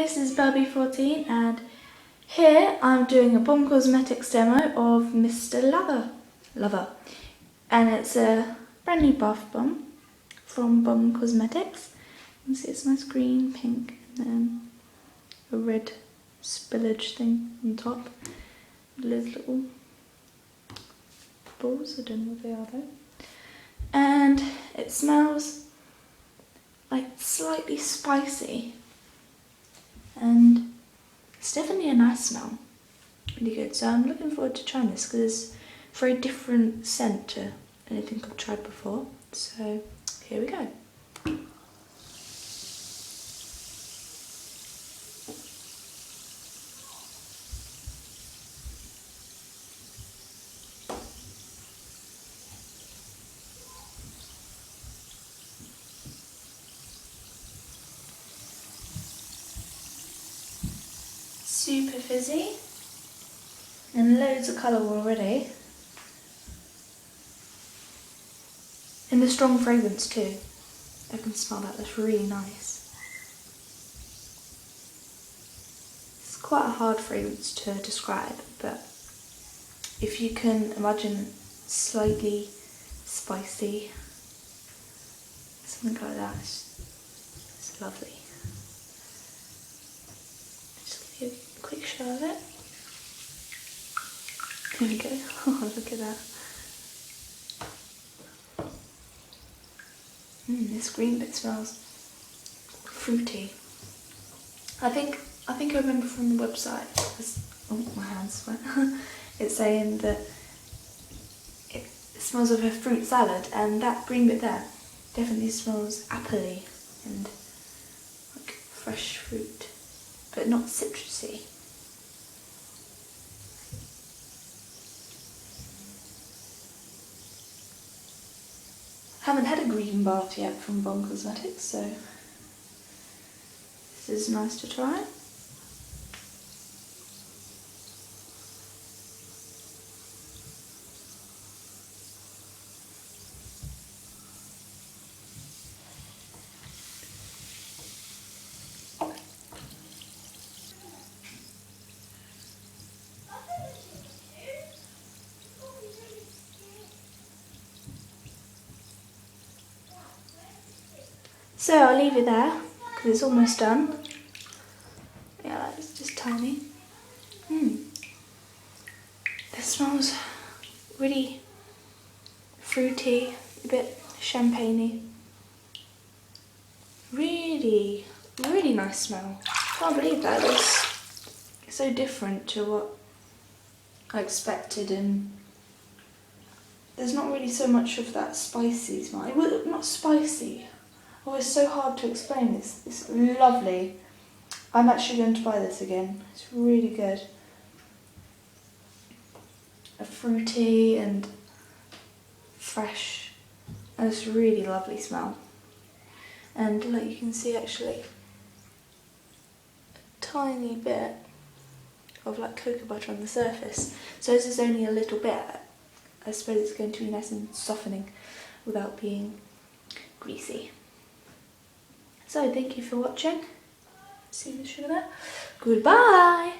this is Barbie14 and here I'm doing a Bomb Cosmetics demo of Mr. Lather. And it's a brand new bath bomb from Bomb Cosmetics. You can see it's nice green, pink, and then a red spillage thing on top. Those little balls, I don't know what they are though. And it smells like slightly spicy. And it's definitely a nice smell, really good. So I'm looking forward to trying this because it's a very different scent to anything I've tried before. So here we go. Super fizzy and loads of colour already, and a strong fragrance too. I can smell that, that's really nice. It's quite a hard fragrance to describe, but if you can imagine slightly spicy, something like that, it's lovely. Give you a quick shot of it. There we go. Oh, look at that. This green bit smells fruity. I think I remember from the website. Oh, my hands went. It's saying that it smells of a fruit salad, and that green bit there definitely smells appley and like fresh fruit, but not citrusy. Haven't had a green bath yet from Bomb Cosmetics, so this is nice to try. So I'll leave it there because it's almost done. Yeah, it's just tiny. This smells really fruity, a bit champagne-y. Really, really nice smell. Can't believe that. It's so different to what I expected, and there's not really so much of that spicy smell. Well, not spicy. Oh, it's so hard to explain. It's lovely. I'm actually going to buy this again. It's really good. A fruity and fresh, and it's a really lovely smell. And like you can see, actually, a tiny bit of like cocoa butter on the surface. So this is only a little bit. I suppose it's going to be nice and softening without being greasy. So thank you for watching. See you in the show. Goodbye.